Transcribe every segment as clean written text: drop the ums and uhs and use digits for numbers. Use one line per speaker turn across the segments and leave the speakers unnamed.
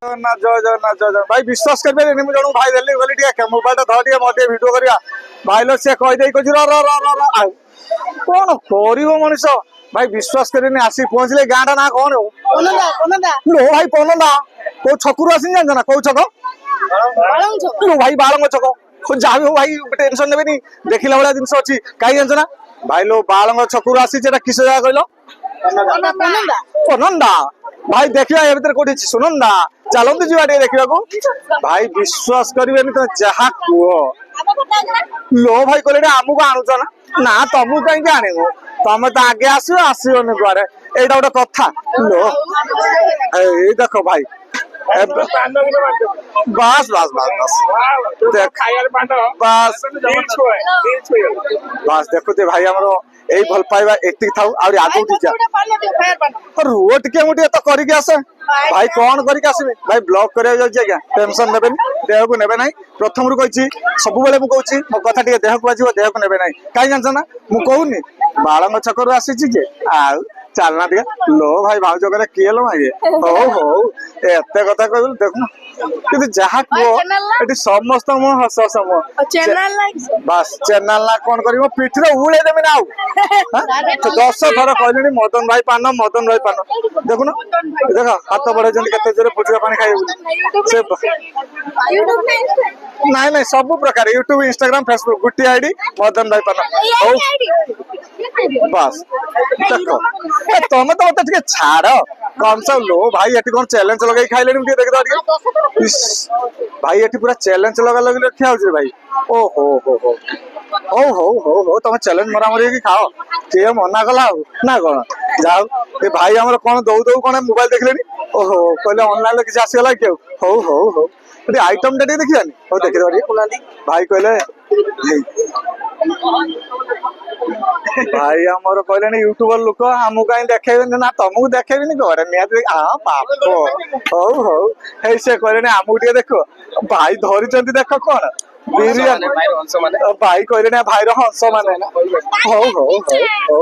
जय जगन्नाथ जय जगन्नाथ भाई विश्वास कर जन भाई दिल्ली गली मोबाइल धर मत भिडियो करा भाई लो सी कहीदे कौन कर मनीष भाई विश्वास कर आसी पहुंचले गाँ टा ना कौन लो भाई पनंदा कौ छकु आसी जान ना कौ छक लो भाई बालंग छक जहाँ भी हो भाई टेंशन ने देखला भाया जिन अच्छी कहीं जानस ना भाई लो बालंग छकु आसी किस जगह कहल पनंदा भाई देखा ए भर कौटी सुनंदा चलते जी देखा भाई विश्वास करें तुम जहा कह लो भाई कहले आमको आणुच ना तुमको कहीं आणव तुम तो आगे आसोनी कुआरे यहाँ गोटे कथा लो देख भाई बस बस बस बस बस बस देखुते भाई आमर यही भल पाइबा एति थाउ आउरी आगु जा रुओ टिके मुटिए तो करिक आसे भाई कौन करिक आसीबे भाई ब्लॉक करिया जाय आज्ञा टेंशन नेबे देह को नेबे नाही प्रथम रु कहिछि सब बेले मु कहछि मो कथा टिके देह को बाजिबो देह को नेबे नाही काई जानछ ना मु कहूनी बाळंग छकरु आसीछि जे आ चलना टिके लो भाई भाउज करे किए लो भाई हो एते कथा कहू देखु कि जहा को एटी समस्त मो हस सम चैनल बस चैनल ना कोन करिवो पिठरे उळे देबे ना तो 10 थर कहलेनी मदन भाई पान देखु ना देख हाथ बड़े जन केते जोरे पुचरा पानी खाइ से नहीं नहीं सब प्रकार यूट्यूब इंस्टाग्राम फेसबुक गुटी आईडी मदन भाई पान बस देखो तुम तो मत छाड़ कम सब लो भाई ये कौन चैलेंज लगे खाइले देख भाई ये पूरा चैलेंज लगा लगे रखा हो भाई ओ हो तुम चैलेंज मरा मरी खाओ किए मना कला ना कौन जाओ ये भाई आम कौन दौ दौ कौन मोबाइल देखले ओहो कहले ऑनलाइन किसी आसीगला कि हो आइटम टा देखिए हो देखिए भाई कहले भाई आमर कहले यूट्यूबर लोक आमको कहीं देखेबे ना तुमको देखेबी घर निहत हाँ बाप हो से कहले आमको टे देख भाई धरी देख कौन भाई कहले भाई हंस माने हो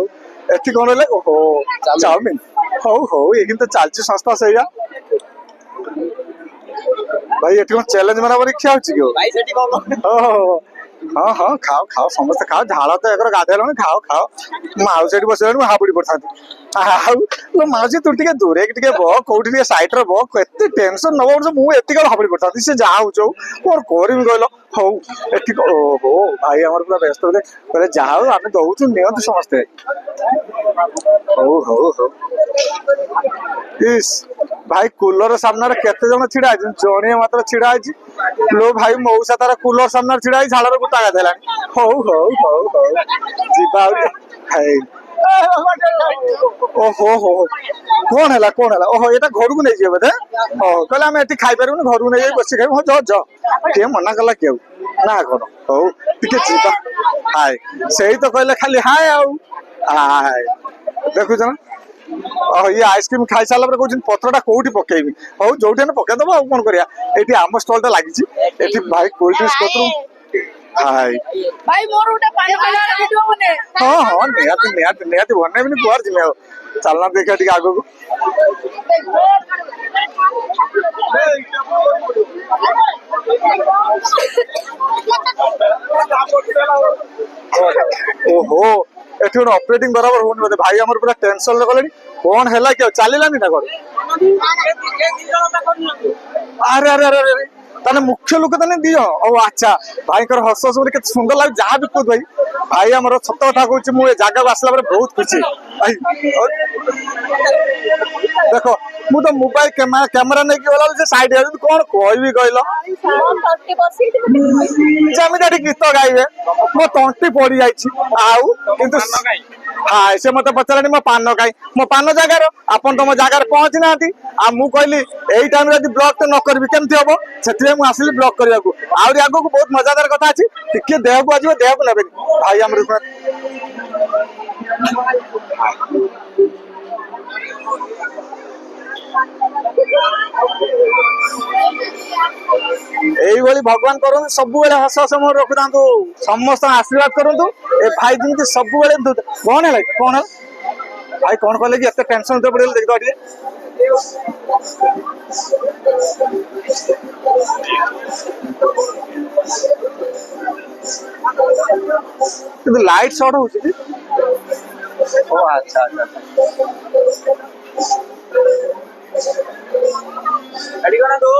एति कौन ले ओहो चाउमिन हो ये किंतु चलची संस्था से भाई ये कौन चैलेंज मारा परीक्षा हो हाँ हाँ खाओ खाओ समस्त खाओ झाड़ तो एक गाधेल खाओ माउसी बस हाबुड़ी पड़ता माउसी तू टे दूरे बह कौटी सैड्रे बह के टेंशन नब मुझे हाबुड़ी पड़ता से जहाँ हो कौन करी कहल हो ओहो भाई आम पूरा व्यस्त कहले जहाँ आम दौचु नियंतु समस्ते हो इस भाई कूलर सामने केते जन छिड़ा जड़े मात्र छिड़ा लो भाई मौसा तार कूलर सामने छिड़ा झाड़ गोटा गाधेला ओहो कौन है ओहो ये घर को नहीं बोधे कहले आम ये खाई पार घर को नहीं बस खाई ज किए मना कला कि ना कौन हो टे हाय से तो कहले खाली हाय आय देखुच ना ये आइसक्रीम खाई सारा कहते पत्रटा कौटी पकेबी हो जो पकईदेव आ कौन करा ये आम स्टल टा लगी भाई कोल्ड ड्रिंक्स कतरू ଭାଇ
ଭାଇ ମୋର ଗୋଟେ ପାନ ଖାଇବାର ଭିଡିଓ ବନେ
ହଁ ହଁ ନିହାତି ନିହାତି ନିହାତି ବନେଇବିନି କୁଆଡେ ଯିବି ଆଉ ଚାଲନା ଦେଖିବା ଟିକେ ଆଗକୁ ଓହୋ ଏଠି ଗୋଟେ ଅପରେଟିଂ ବରାବର ହଉନି ବୋଧେ ଭାଇ ଆମର ପୁରା ଟେନସନ ରେ ଗଲେଣି କଣ ହେଲା କି ଆଉ ଚାଲିଲାନି ନା କଣ ଆରେ ଆରେ ଆରେ ଆରେ ତାହେଲେ ମୁଖ୍ୟ ଲୋକ ତାହେଲେ ଦି ଜଣ ଓ ଆଚ୍ଛା ଭାଇଙ୍କର ହସ ହସ ଗୋଟେ କେତେ ସୁନ୍ଦର ଲାଗୁଛି ଯାହା ବି କୁହ ଭାଇ ଭାଇ ଆମର ସତ କଥା କହୁଛି ମୁଁ ଏ ଜାଗାକୁ ଆସିଲା ପରେ ବହୁତ ଖୁସି ଭାଇ ଦେଖ ମୁଁ ତ ମୋବାଇଲ କ୍ୟାମେରା ନେଇକି ଗଲା ସେ ସାଇଡ କଣ କହିବି କହିଲ ଯେମିତି ଏଠି ଗୀତ ଗାଇବେ ମୋ ତଣ୍ଟି ପଡି ଯାଇଛି ଆଉ କିନ୍ତୁ ହଁ ସେ ମତେ ପଚାରାଣି ମୋ ପାନ କାଇଁ ମୋ ପାନ ଜାଗାର ଆପଣ ତମ ଜାଗାରେ ପହଞ୍ଚି ନାହାନ୍ତି ଆଉ ମୁଁ କହିଲି ଏଇ ଟାଇମରେ ଯଦି ବ୍ଲକ୍ ନ କରିବି କେମିତି ହବ ସେଥିପାଇଁ ମୁଁ ଆସିଲି ବ୍ଲକ୍ କରିବାକୁ ଆହୁରି ଆଗକୁ ବହୁତ ମଜାଦାର କଥା ଅଛି ଟିକେ ଦେହକୁ ଆସିବ ଦେହକୁ ନେବେନି ଭାଇ ଆମର এইଭଳି ଭଗବାନ କରନ୍ତୁ ସବୁବେଳେ ହସ ହସ ମୋର ରଖୁଥାନ୍ତୁ ସମସ୍ତଙ୍କ ଆଶୀର୍ବାଦ କରନ୍ତୁ ଏ ଭାଇ ଯେମିତି ସବୁବେଳେ କଣ ହେଲା କଣ ହେଲା ଭାଇ କଣ କଲେ କି ଏତେ ଟେନସନ ତ ପଡିଗଲେ ଦେଖିଦ ଟିକେ କିନ୍ତୁ ଲାଇଟ୍ ସର୍ଟ ହଉଛି କି ଓ ଆଚ୍ଛା ଆଚ୍ଛା ଗାଡି କଣ ତୁ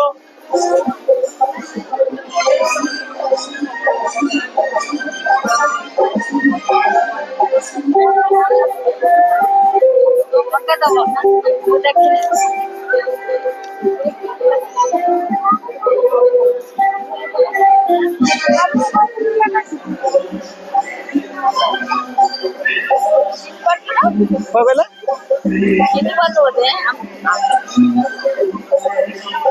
କହିଲା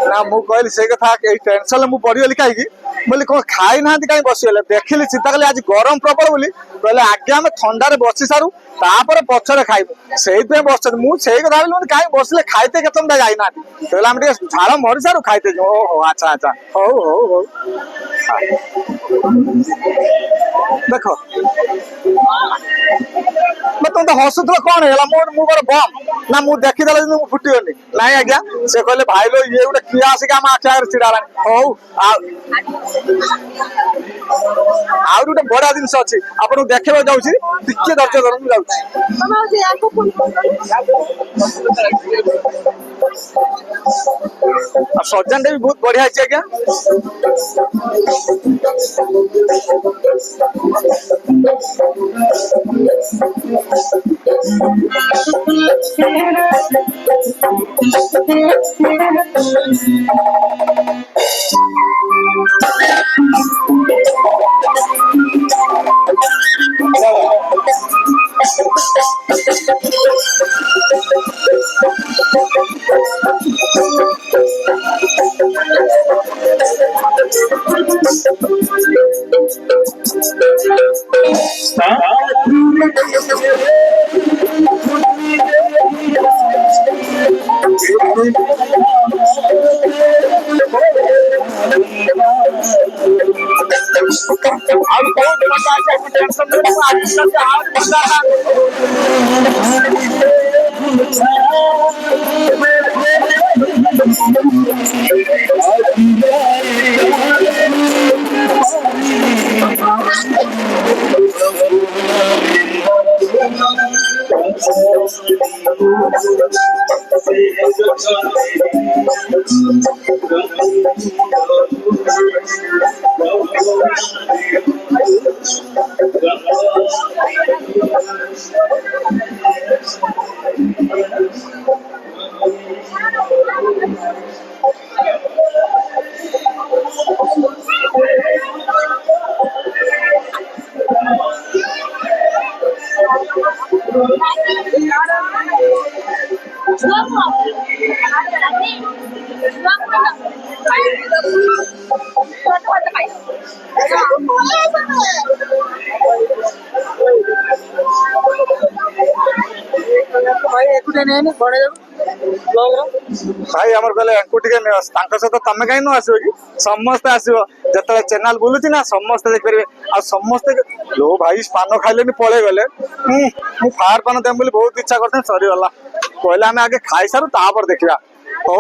ନା ମୁଁ କହିଲି ସେଇ କଥା ଏଇ ଟେନସନ ମୁଁ ପଡିଗଲି କାହିଁକି ବୋଲି କଣ ଖାଇନାହାନ୍ତି କାହିଁ ବସିଗଲେ ଦେଖିଲି ଚିନ୍ତା କଲି ଆଜି ଗରମ ପ୍ରବଳ ବୋଲି କହିଲେ ଆଗେ ଆମେ ଥଣ୍ଡାରେ ବସି ସାରୁ ତାପରେ ପଛରେ ଖାଇବୁ ସେଇଥିପାଇଁ ବସିଛନ୍ତି ମୁଁ ସେଇ କଥା ଭାବିଲି କାହିଁ ବସିଲେ ଖାଇତେ କେତେଟା ଯାଇନାହାନ୍ତି କହିଲେ ଆମେ ଟିକେ ଝାଳ ମରି ସାରୁ ଖାଇତେ ଯିବୁ ଓହୋ ଆଚ୍ଛା ଆଚ୍ଛା ହଉ ହଉ ହଉ ଦେଖ ତମେ ତ ହସୁଥିଲ କଣ ହେଇଗଲା ମୁଁ ମୋର ବମ୍ ନା ମୁଁ ଦେଖିଦେଲା ମୁଁ ଫୁଟିଗଲି ନାଇଁ ଆଜ୍ଞା ସେ କହିଲେ ଭାଇ ଲୋ ଇଏ ଗୋଟେ କିଏ ଆସିକି ଆମ ଆଖି ଆଗରେ ଛିଡା ହେଲାଣି ହଉ ଆହୁରି ଗୋଟେ ବଢିଆ ଜିନିଷ ଅଛି ଆପଣଙ୍କୁ ଦେଖେଇବାକୁ ଯାଉଛି ଟିକେ ଧୈର୍ଯ୍ୟ ଧରନ୍ତୁ ଯାଉଛି ଆଉ ସଜାନଟା ବି ବହୁତ ବଢିଆ ଅଛି ଆଜ୍ଞା
भाई एकुटिया नहीं है बड़े
भाई आमर कहले एंकु टिके नियो तांका सहित तमे काई न आसीबो कि समस्त आसीबो जतले चैनल बुलुची ना समस्त देख परिबे आ समस्त लो भाई पान खाइलेनी पळे गले मु फार पान देम बोली बहुत इच्छा करते सरी वाला कहले हमें आगे खाई सारू तापर देखिबा हो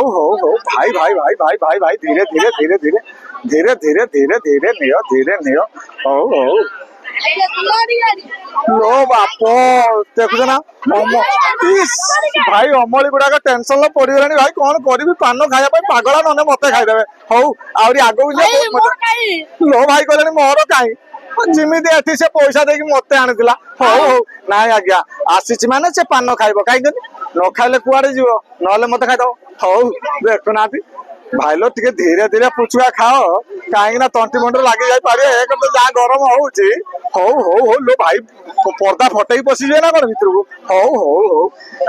भाई भाई भाई भाई भाई भाई धीरे धीरे धीरे धीरे धीरे धीरे धीरे धीरे नियो हो लो बापो देखुछ ना भाई अमली गुड़ाक टेंशन लो पड़गलानी भाई कौन करी पान खाया पागला नने मते खाइदेवे हौ आउरी आगो लो भाई कहले मोर काई जिमिति एठी से पैसा देकी मते आनिदिला हौ नाई आज्ञा आसीची माने से पान खाइबो काई न खाइले कुआडे जीवो नले मते खाइदो हौ देखु नाती भाई लो टिके धीरे धीरे पुचुआ खाओ कहीं ना तंटी मंडर लगी जाई पारे एक तो जा गरम होउची हो लो भाई पर्दा फटई पसी जे ना कोन भितर को हो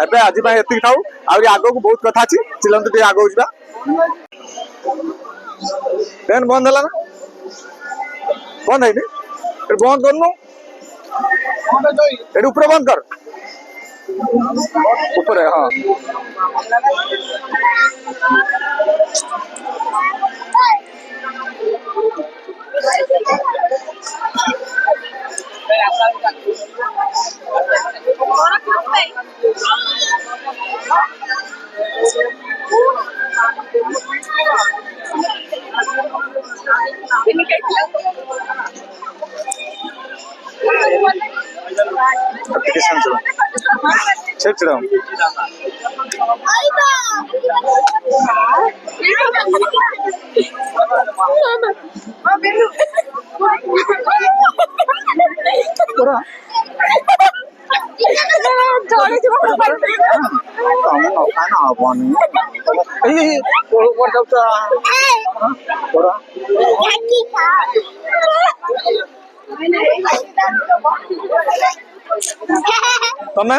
एबे आज भाई एति खाऊ आउरी आगो को बहुत कथा छी चिलंत टे आगो जिबा देन बंद हला ना बंद है ए बंद करनु एडी ऊपर बंद कर ऊपर है हां एप्लीकेशन चलो तमे